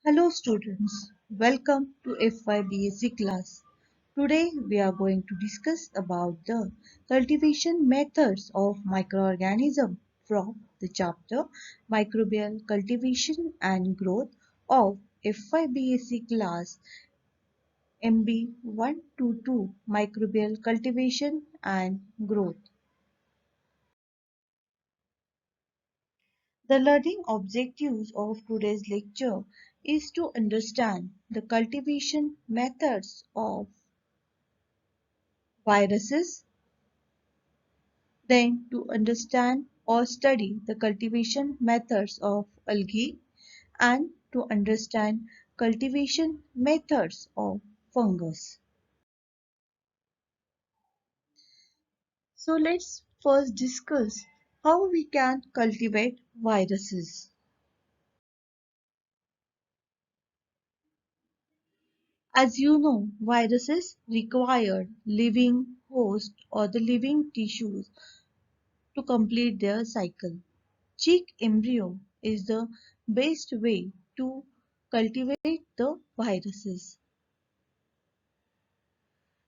Hello students, welcome to FYBSc class. Today we are going to discuss about the cultivation methods of microorganism from the chapter Microbial Cultivation and Growth of FYBSc class MB 122 Microbial Cultivation and Growth. The learning objectives of today's lecture is to understand the cultivation methods of viruses, then to understand or study the cultivation methods of algae, and to understand cultivation methods of fungus. So let's first discuss how we can cultivate viruses. As you know, viruses require living host or the living tissues to complete their cycle. Chick embryo is the best way to cultivate the viruses.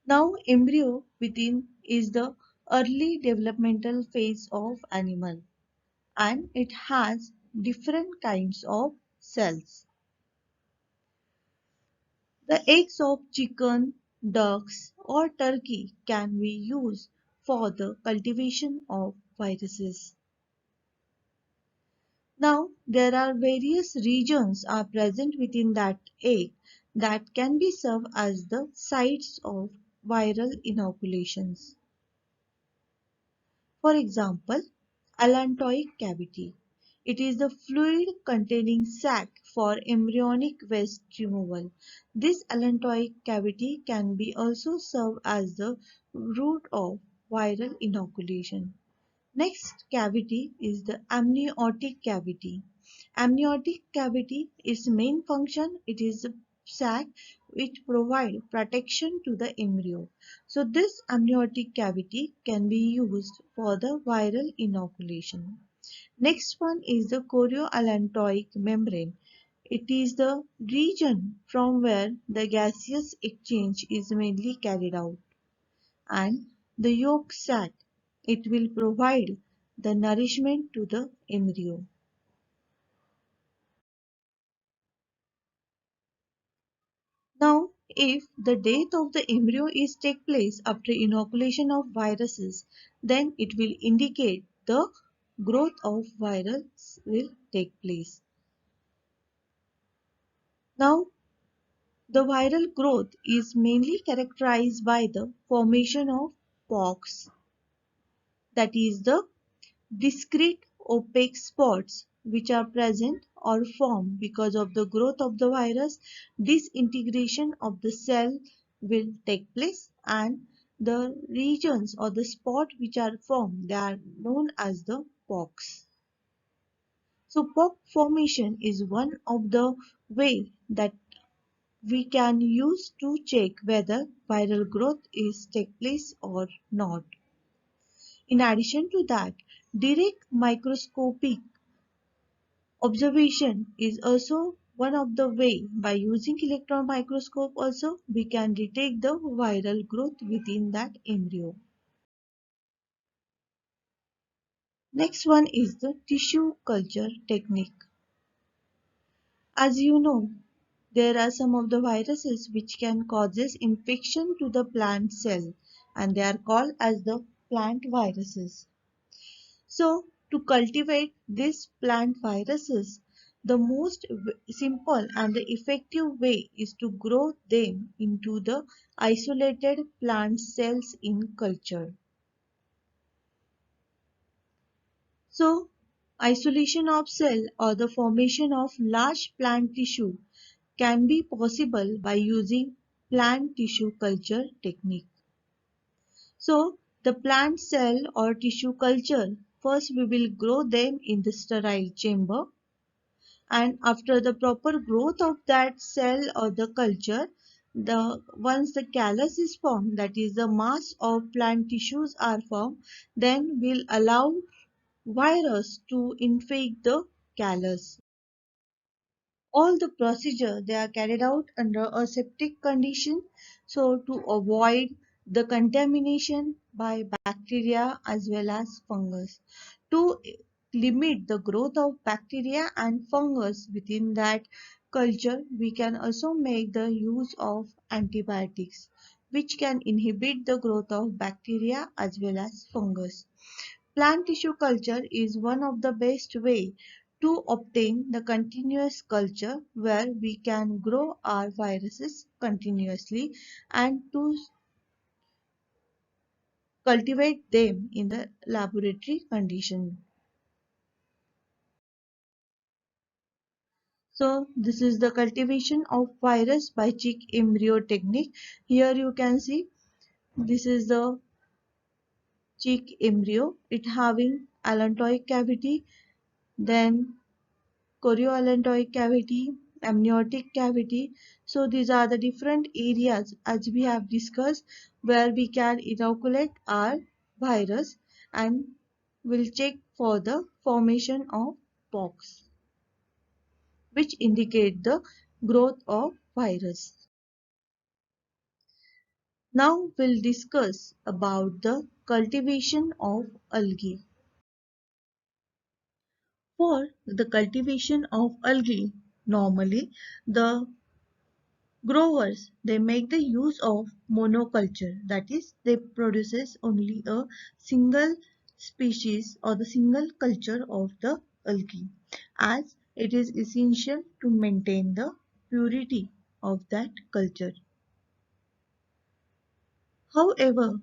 Now embryo within is the early developmental phase of animal and it has different kinds of cells. The eggs of chicken, ducks or turkey can be used for the cultivation of viruses. Now, there are various regions are present within that egg that can be served as the sites of viral inoculations. For example, allantoic cavity. It is the fluid containing sac for embryonic waste removal. This allantoic cavity can be also served as the route of viral inoculation. Next cavity is the amniotic cavity. Amniotic cavity, its main function, it is a sac which provide protection to the embryo. So this amniotic cavity can be used for the viral inoculation. Next one is the chorioallantoic membrane. It is the region from where the gaseous exchange is mainly carried out. And the yolk sac, it will provide the nourishment to the embryo. Now, if the death of the embryo is take place after inoculation of viruses, then it will indicate the growth of virus will take place. Now, the viral growth is mainly characterized by the formation of pox, that is the discrete opaque spots which are present or formed because of the growth of the virus. Disintegration of the cell will take place and the regions or the spot which are formed, they are known as the pox. So pox formation is one of the way that we can use to check whether viral growth is take place or not. In addition to that, direct microscopic observation is also one of the way. By using electron microscope also we can detect the viral growth within that embryo. Next one is the tissue culture technique. As you know, there are some of the viruses which can causes infection to the plant cell and they are called as the plant viruses. So, to cultivate these plant viruses, the most simple and the effective way is to grow them into the isolated plant cells in culture. So, isolation of cell or the formation of large plant tissue can be possible by using plant tissue culture technique. So, the plant cell or tissue culture, first we will grow them in the sterile chamber and after the proper growth of that cell or the culture, the once the callus is formed, that is the mass of plant tissues are formed, then we'll allow virus to infect the callus. All the procedure they are carried out under aseptic condition, so to avoid the contamination by bacteria as well as fungus. To limit the growth of bacteria and fungus within that culture, we can also make the use of antibiotics, which can inhibit the growth of bacteria as well as fungus. Plant tissue culture is one of the best way to obtain the continuous culture where we can grow our viruses continuously and to cultivate them in the laboratory condition. So this is the cultivation of virus by chick embryo technique. Here you can see this is the chick embryo. It having allantoic cavity, then chorioallantoic cavity, amniotic cavity. So these are the different areas as we have discussed where we can inoculate our virus and will check for the formation of pox, which indicate the growth of virus. Now we'll discuss about the cultivation of algae. For the cultivation of algae, normally the growers they make the use of monoculture, that is they produces only a single species or the single culture of the algae, as it is essential to maintain the purity of that culture. However,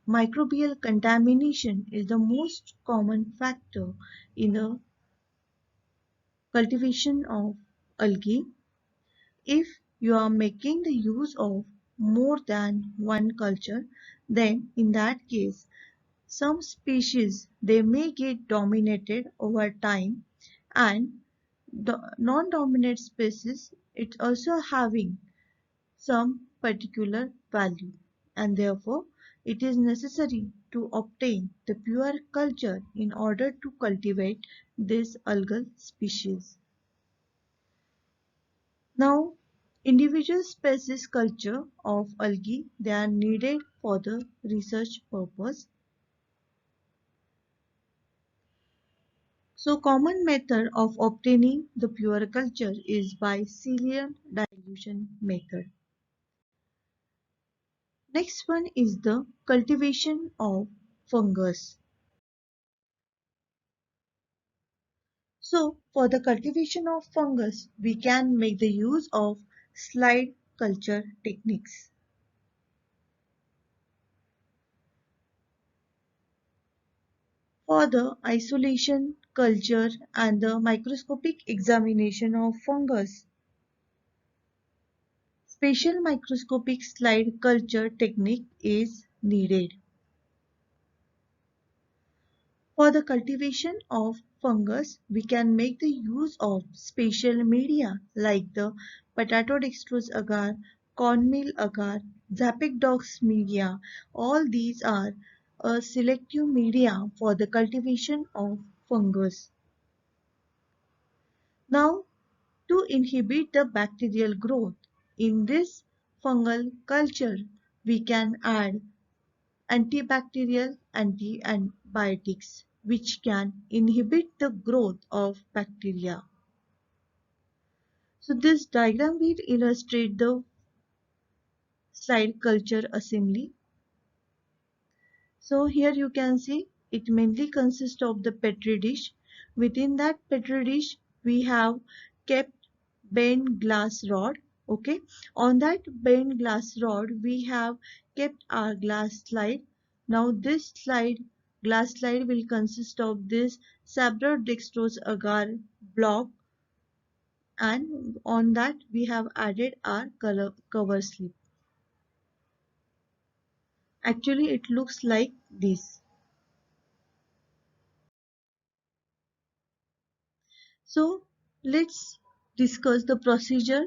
microbial contamination is the most common factor in the cultivation of algae. If you are making the use of more than one culture, then in that case, some species they may get dominated over time and the non-dominant species it's also having some particular value, and therefore it is necessary to obtain the pure culture in order to cultivate this algal species. Now, individual species culture of algae they are needed for the research purpose. So common method of obtaining the pure culture is by cilium dilution method. Next one is the cultivation of fungus. So for the cultivation of fungus, we can make the use of slide culture techniques. For the isolation, culture and the microscopic examination of fungus, special microscopic slide culture technique is needed. For the cultivation of fungus, we can make the use of special media like the potato dextrose agar, cornmeal agar, Zapidox media. All these are a selective media for the cultivation of fungus. Now, to inhibit the bacterial growth, in this fungal culture, we can add antibacterial antibiotics which can inhibit the growth of bacteria. So this diagram will illustrate the slide culture assembly. So here you can see it mainly consists of the petri dish. Within that petri dish we have kept bent glass rod. Okay, on that bent glass rod we have kept our glass slide. Now this glass slide will consist of this sabrodextrose agar block, and on that we have added our cover slip. Actually it looks like this. So let's discuss the procedure.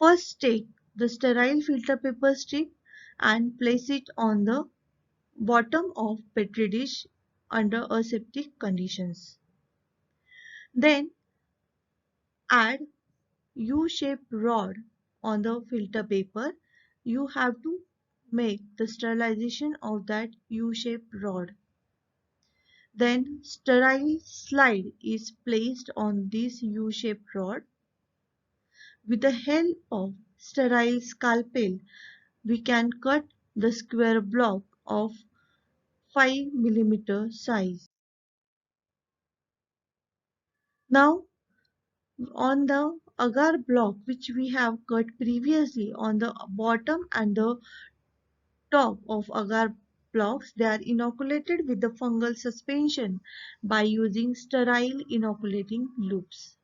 First, take the sterile filter paper strip and place it on the bottom of petri dish under aseptic conditions. Then add U-shaped rod on the filter paper. You have to make the sterilization of that U-shaped rod. Then sterile slide is placed on this U-shaped rod. With the help of sterile scalpel, we can cut the square block of 5 millimeter size. Now on the agar block which we have cut previously, on the bottom and the top of agar blocks, they are inoculated with the fungal suspension by using sterile inoculating loops.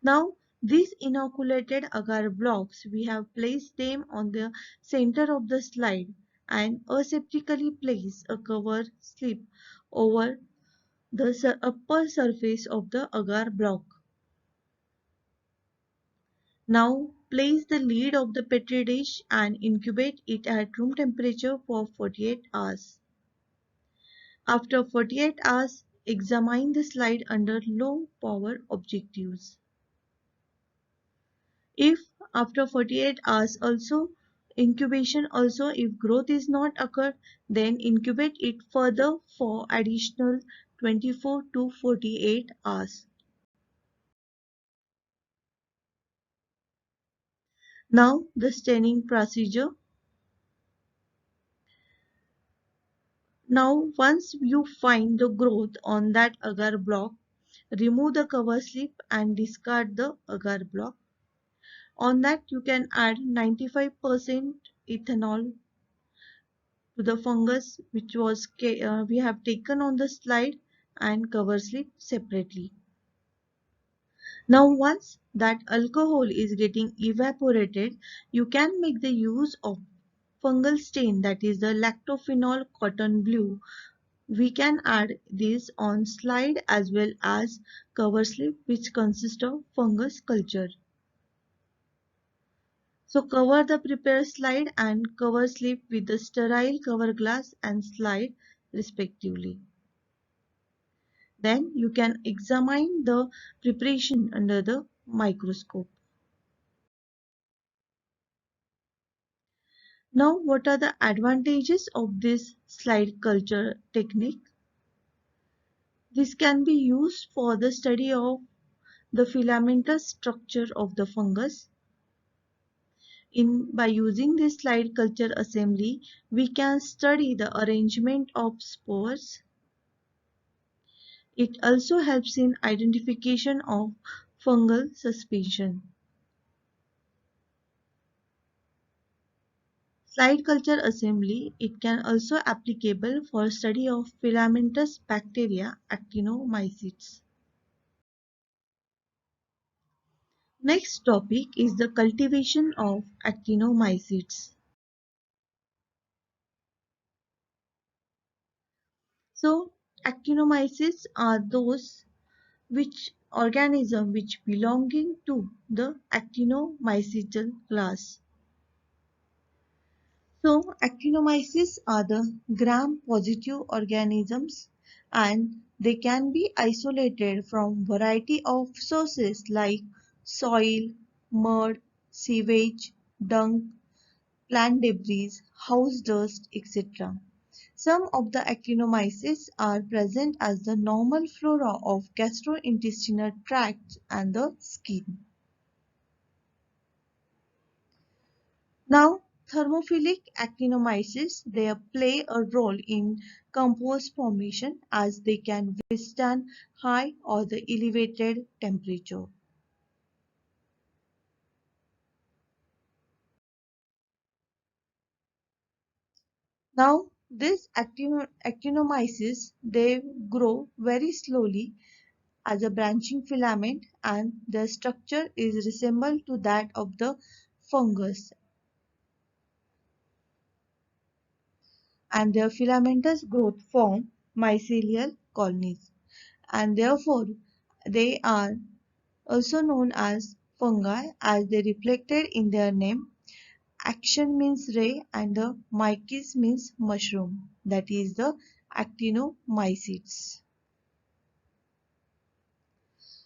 Now these inoculated agar blocks, we have placed them on the center of the slide and aseptically place a cover slip over the upper surface of the agar block. Now place the lid of the petri dish and incubate it at room temperature for 48 hours. After 48 hours, examine the slide under low power objectives. If after 48 hours also incubation also, if growth is not occurred, then incubate it further for additional 24 to 48 hours. Now the staining procedure. Now once you find the growth on that agar block, remove the cover slip and discard the agar block. On that you can add 95% ethanol to the fungus which was we have taken on the slide and cover slip separately. Now once that alcohol is getting evaporated, you can make the use of fungal stain, that is the lactophenol cotton blue. We can add this on slide as well as cover slip which consist of fungus culture. So cover the prepared slide and cover slip with the sterile cover glass and slide respectively. Then you can examine the preparation under the microscope. Now what are the advantages of this slide culture technique? This can be used for the study of the filamentous structure of the fungus. By using this slide culture assembly, we can study the arrangement of spores. It also helps in identification of fungal suspension. Slide culture assembly, it can also applicable for study of filamentous bacteria, actinomycetes. Next topic is the cultivation of actinomycetes. So actinomycetes are those organism which belonging to the actinomycetal class. So actinomyces are the gram-positive organisms and they can be isolated from variety of sources like soil, mud, sewage, dung, plant debris, house dust, etc. Some of the actinomyces are present as the normal flora of gastrointestinal tract and the skin. Now, thermophilic actinomyces, they play a role in compost formation as they can withstand high or the elevated temperature. Now, these actinomyces, they grow very slowly as a branching filament and their structure is resembled to that of the fungus, and their filamentous growth form mycelial colonies, and therefore they are also known as fungi as they reflected in their name. Action means ray and the myces means mushroom, that is the actinomycetes.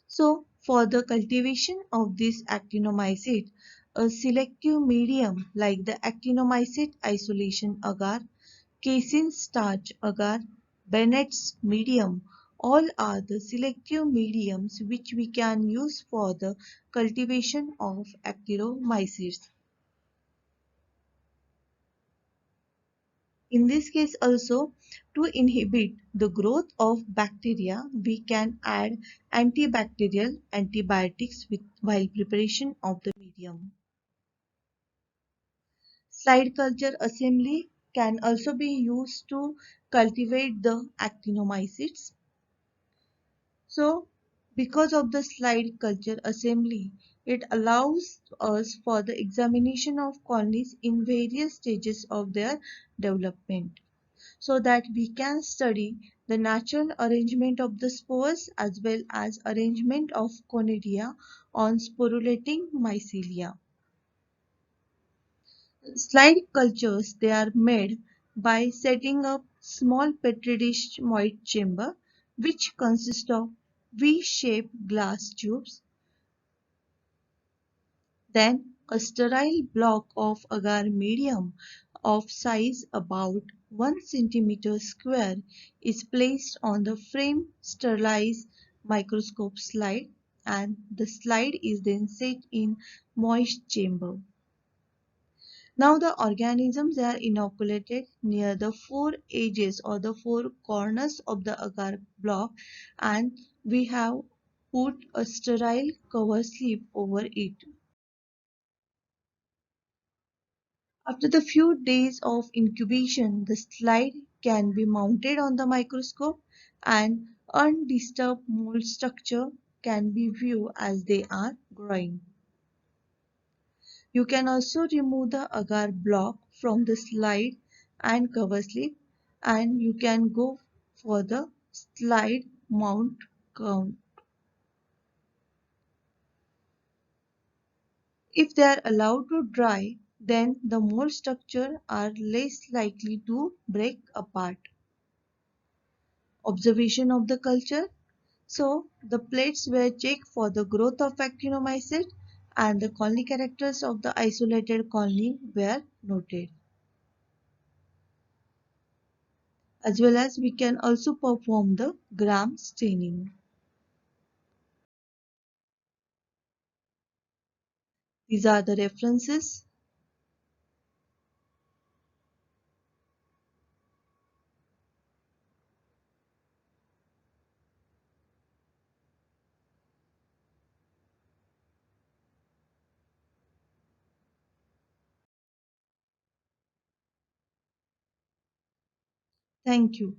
So For the cultivation of this actinomycete, a selective medium like the actinomycete isolation agar, casein starch agar, Bennett's medium, all are the selective mediums which we can use for the cultivation of actinomycetes. In this case also, to inhibit the growth of bacteria, we can add antibacterial antibiotics while preparation of the medium. Slide culture assembly can also be used to cultivate the actinomycetes. So, because of the slide culture assembly, it allows us for the examination of colonies in various stages of their development, so that we can study the natural arrangement of the spores as well as arrangement of conidia on sporulating mycelia. Slide cultures, they are made by setting up small petri dish moist chamber which consist of V-shaped glass tubes, then a sterile block of agar medium of size about 1 centimeter square is placed on the frame sterilized microscope slide, and the slide is then set in moist chamber. Now the organisms, they are inoculated near the four edges or the four corners of the agar block, and we have put a sterile cover slip over it. After the few days of incubation, the slide can be mounted on the microscope and undisturbed mold structure can be viewed as they are growing. You can also remove the agar block from the slide and cover slip, and you can go for the slide mount count. If they are allowed to dry, then the mold structure are less likely to break apart. Observation of the culture. So the plates were checked for the growth of actinomycete and the colony characters of the isolated colony were noted. As well as we can also perform the gram staining. These are the references. Thank you.